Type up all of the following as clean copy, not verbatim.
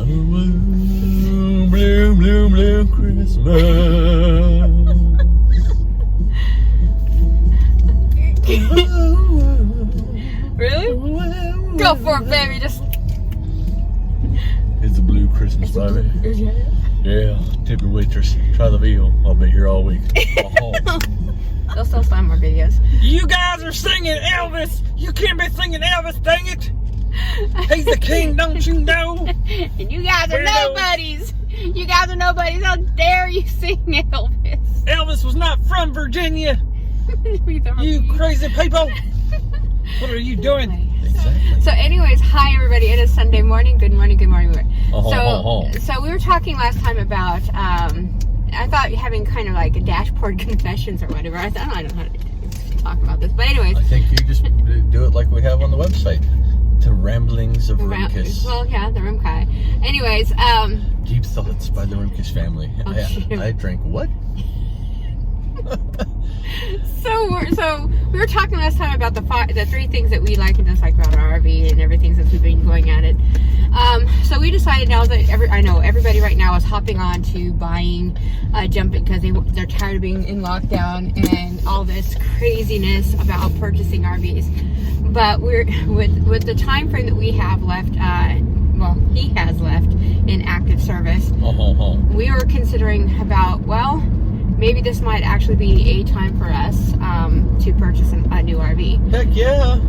Bloom, bloom, bloom, bloom, Christmas. Really? Go for it, baby. Just. It's a blue Christmas, baby. Yeah, tip your waitress. Try the veal. I'll be here all week. They'll still sign more videos. You guys are singing Elvis. You can't be singing Elvis, dang it. He's the king, don't you know? And you guys are nobodies. You guys are nobodies. How dare you sing Elvis? Elvis was not from Virginia. You crazy people. What are you doing? Exactly. So anyways, hi everybody. It is Sunday morning. Good morning, good morning. So we were talking last time about, I thought having kind of like a dashboard confessions or whatever. I don't know how to talk about this. But anyways. I think you just do it like we have on the website. The Ramblings of Rimkus. Well, yeah, the Rimkai. Anyways. Deep Thoughts by the Rimkus family. I drank what? So we were talking last time about the three things that we like and dislike about our RV and everything since we've been going at it. So we decided now that I know everybody right now is hopping on to buying, jumping because they're tired of being in lockdown and all this craziness about purchasing RVs. But we're with the time frame that we have left. Well, he has left in active service. We were considering about maybe this might actually be a time for us to purchase a new RV. Heck yeah.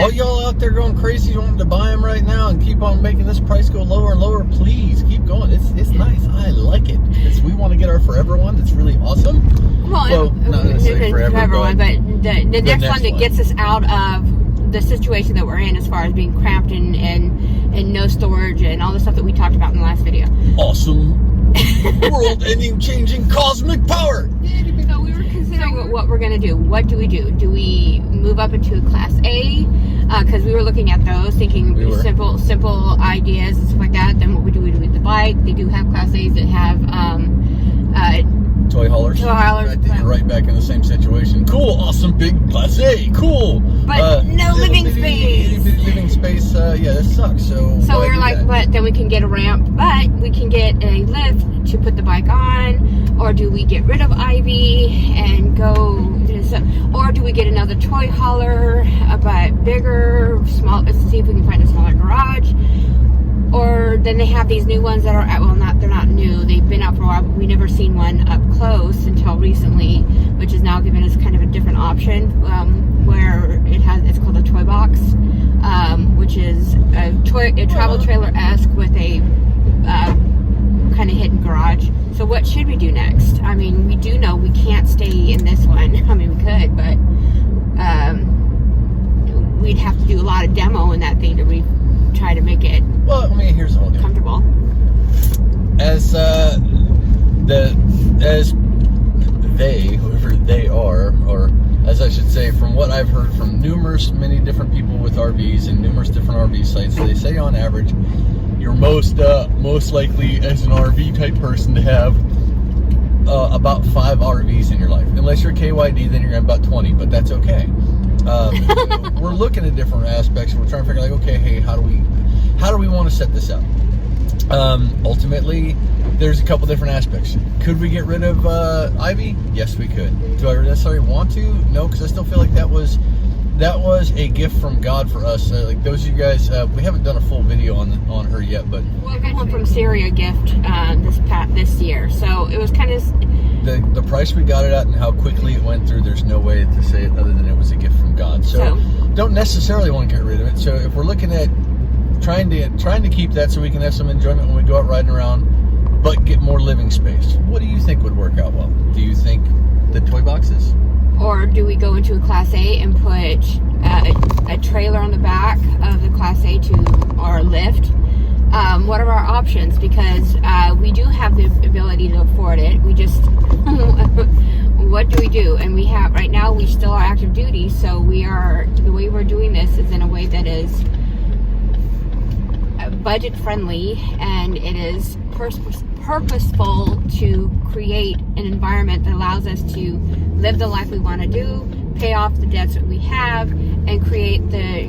All y'all out there going crazy wanting to buy them right now and keep on making this price go lower and lower, please keep going. It's nice. I like it. We want to get our forever one. It's really awesome. Well, not necessarily forever one, but the next one that gets us out of the situation that we're in as far as being cramped and no storage and all the stuff that we talked about in the last video. Awesome. World-ending, changing cosmic power. So we were considering what we're going to do. What do we do? Do we move up into a Class A? Because we were looking at those, thinking simple ideas and stuff like that. Then what we do with the bike. They do have Class A's that have toy haulers. Right back in the same situation. Cool, awesome, big Class A. Cool. But no living space. Living space. Yeah, that sucks. So we were like, but then we can get a ramp, but we can get a lift to put the bike on, or do we get rid of Ivy and go, or do we get another toy hauler, but bigger, small? Let's see if we can find a smaller garage. Or then they have these new ones that are they're not new. They've been out for a while, but we never seen one up close until recently, which is now giving us kind of a different option, where it's called a toy box, which is a travel trailer-esque with a kind of hidden garage. So what should we do next? I mean, we do know we can't stay in this one. I mean, we could, but we'd have to do a lot of demo in that thing to try to make it here's the whole deal. Comfortable. As whoever they are, or as I should say, from what I've heard from many different people with RVs and numerous different RV sites, they say on average you're most likely as an RV type person to have about 5 RVs in your life. Unless you're KYD, then you're at about 20, but that's okay. We're looking at different aspects. We're trying to figure like, okay, hey, how do we want to set this up? Ultimately, there's a couple different aspects. Could we get rid of Ivy? Yes, we could. Do I necessarily want to? No, because I still feel like that was a gift from God for us. Like those of you guys, we haven't done a full video on her yet, but we got one from Syria gift this year, so it was kind of the price we got it at and how quickly it went through. There's no way to say it other than it was a gift from God. So don't necessarily want to get rid of it. So if we're looking at trying to keep that so we can have some enjoyment when we go out riding around, but get more living space, what do you think would work out well? Do you think the toy boxes? Or do we go into a Class A and put a trailer on the back of the Class A or lift? What are our options? Because we do have the ability to afford it. We just, what do we do? And we have, right now, we still are active duty, so the way we're doing this is in a way that is budget friendly, and it is purposeful to create an environment that allows us to live the life we want to do, pay off the debts that we have, and create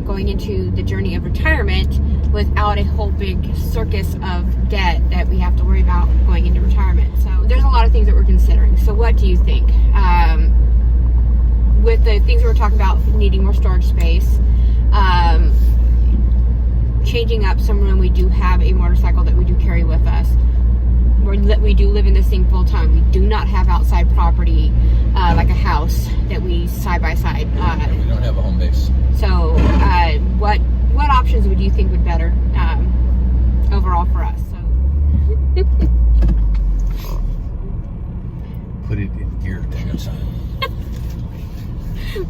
going into the journey of retirement without a whole big circus of debt that we have to worry about going into retirement. So there's a lot of things that we're considering. So what do you think? With the things we were talking about, needing more storage space, changing up some room. We do have a motorcycle that we do carry with us. We do live in this thing full time. We do not have outside property like a house that we side by side. We don't have a home base. So what options would you think would better overall for us? So put it in gear, dang it, son.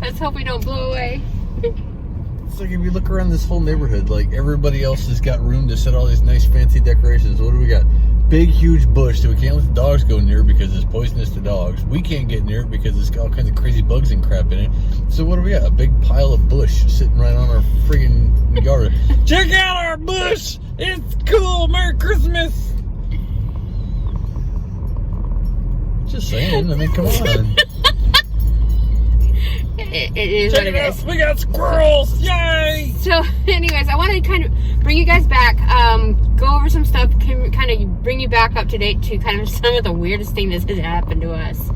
Let's hope we don't blow away. It's like if you look around this whole neighborhood, like everybody else has got room to set all these nice fancy decorations. What do we got? Big huge bush that we can't let the dogs go near because it's poisonous to dogs. We can't get near it because it's got all kinds of crazy bugs and crap in it. So what do we got? A big pile of bush sitting right on our friggin' yard. Check out our bush! It's cool! Merry Christmas! Just saying, I mean, come on. It is what it is. We got squirrels! Yay! So anyways, I want to kind of bring you guys back, go over some stuff, kind of bring you back up to date to kind of some of the weirdest thing that has happened to us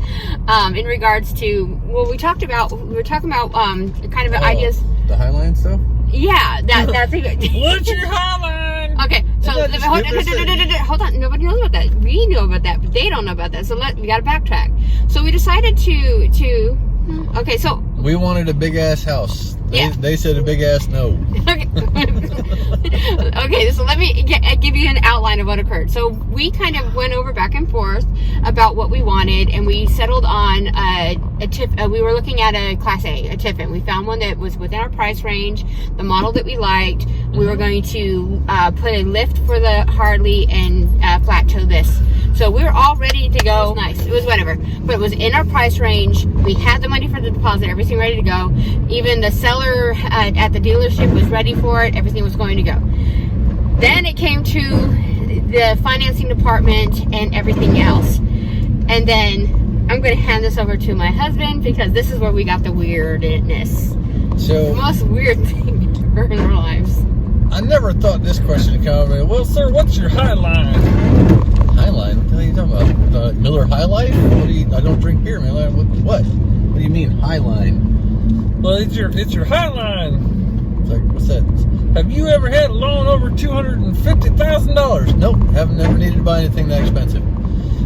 in regards to, well, we were talking about kind of ideas. The Highline stuff? Yeah, that's it. What's your Highline? Okay, so hold on. Nobody knows about that. We know about that, but they don't know about that. So we got to backtrack. So we decided to. Okay, so we wanted a big ass house. They said a big ass no. Okay. Okay, so let me give you an outline of what occurred. So we kind of went over back and forth about what we wanted, and we settled on we were looking at a Class A, a Tiffin. We found one that was within our price range, the model that we liked. We were going to put a lift for the Harley and flat tow this. So we were all ready to go. It was nice. It was whatever. But it was in our price range. We had the money for the deposit, everything ready to go. Even the seller at the dealership was ready for it. Everything was going to go. Then it came to the financing department and everything else. And then I'm going to hand this over to my husband because this is where we got the weirdness. So the most weird thing ever in our lives. I never thought this question would come up. Well, sir, what's your Highline? Highline? What the hell are you talking about? Miller High Life? I don't drink beer, man. What? What do you mean Highline? Well, it's your Highline. It's like, what's that? Have you ever had a loan over $250,000? Nope, haven't never needed to buy anything that expensive.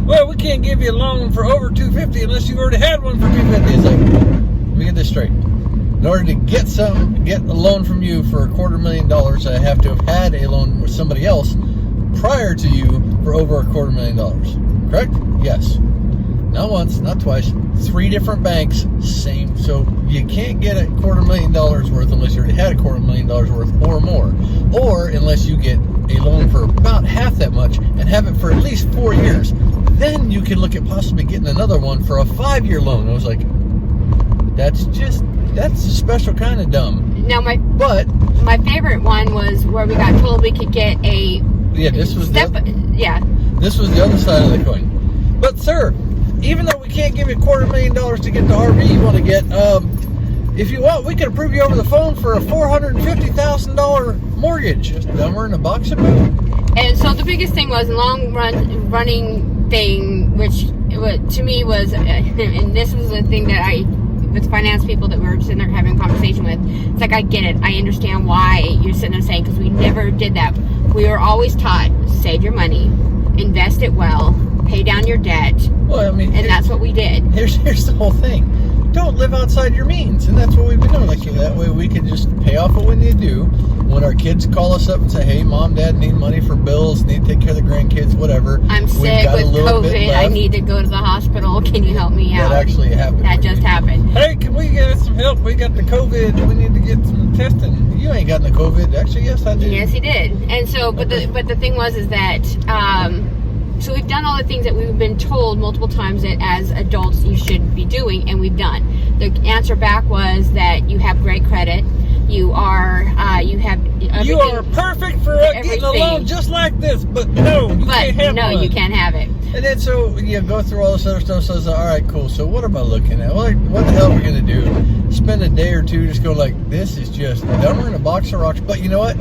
Well, we can't give you a loan for over $250 unless you've already had one for $250. It's like, let me get this straight. In order to get a loan from you for $250,000, I have to have had a loan with somebody else prior to you for over $250,000. Correct? Yes. Not once, not twice. 3 different banks, same. So you can't get $250,000 worth unless you already had $250,000 worth or more, or unless you get a loan for about half that much and have it for at least 4 years. Then you can look at possibly getting another one for a 5-year loan. I was like, that's a special kind of dumb. Now my favorite one was where we got told we could get a this was the other side of the coin. But sir, even though we can't give you $250,000 to get the RV you want to get, if you want, we can approve you over the phone for a $450,000 mortgage. Just dumber in a box of food. And so the biggest thing was running thing, which to me was, and this was the thing that with finance people that we were sitting there having a conversation with. It's like, I get it. I understand why you're sitting there saying, because we never did that. We were always taught, save your money, invest it well, pay down your debt. Well, I mean, and that's what we did. Here's the whole thing. Don't live outside your means, and that's what we've been doing. Like, that way we can just pay off what we need to do. When our kids call us up and say, hey, Mom, Dad, need money for bills, need to take care of the grandkids, whatever. I'm sick with COVID. I need to go to the hospital. Can you help me out? That actually happened. That just happened. Hey, can we get some help? We got the COVID. We need to get some testing. You ain't gotten the COVID. Actually, yes, I did. Yes, he did. And so, but the thing was that, so we've done all the things that we've been told multiple times that as adults you should be doing, and we've done. The answer back was that you have great credit. You are, you have everything. You are perfect for getting a loan just like this, but no, you can't have one. You can't have it. And then so you go through all this other stuff. So it's like, all right, cool. So what am I looking at? What the hell are we gonna do? Spend a day or two just go like, this is just dumber in a box of rocks. But you know what?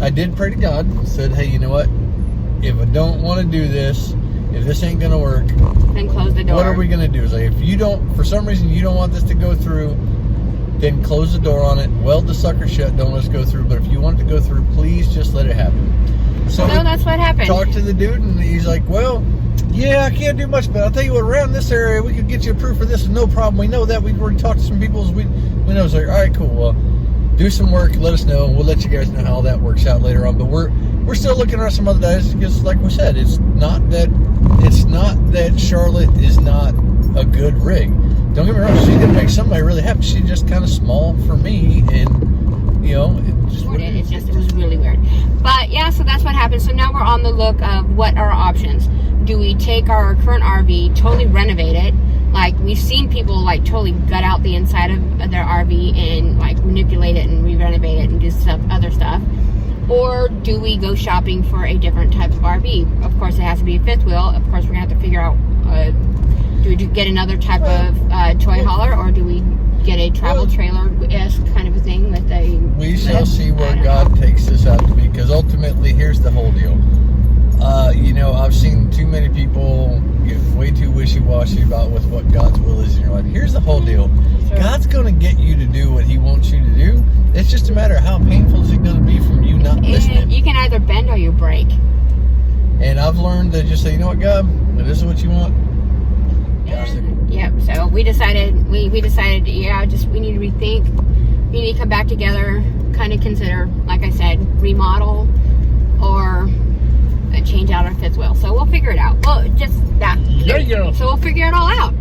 I did pray to God. Said, hey, you know what? If I don't want to do this, if this ain't gonna work, then close the door. What are we gonna do? It's like, if you don't, for some reason, you don't want this to go through, then close the door on it, weld the sucker shut, don't let us go through. But if you want it to go through, please just let it happen. So that's what happened. Talked to the dude, and he's like, well, yeah, I can't do much, but I'll tell you what, around this area, we could get you approved for this with no problem. We know that. We've already talked to some people. We know. It's like, all right, cool. Well, do some work, let us know. We'll let you guys know how that works out later on. But we're still looking at some other guys because, like we said, it's not that Charlotte is not a good rig. Don't get me wrong, she did make somebody really happy. She's just kind of small for me, and you know, it was really weird. But yeah, so that's what happened. So now we're on the look of what are our options. Do we take our current RV, totally renovate it? Like, we've seen people like totally gut out the inside of their RV and like manipulate it and re-renovate it and do other stuff. Or do we go shopping for a different type of RV? Of course, it has to be a fifth wheel. Of course, we're gonna have to figure out, do we get another type of toy hauler, or do we get a travel trailer-esque kind of a thing with a... We shall see where God takes this out to be, because ultimately, here's the whole deal. You know, I've seen too many people get way too wishy-washy about with what God's will is in your life. Here's the whole deal. Sure. God's going to get you to do what He wants you to do. It's just a matter of how painful is it going to be from you not listening. You can either bend or you break. And I've learned to just say, you know what, God, if this is what you want. Yep. So we decided, we decided, yeah, we need to rethink. We need to come back together, kind of consider, like I said, remodel or change out our fifth wheel. So we'll figure it out. Well, just that. Yeah. So we'll figure it all out.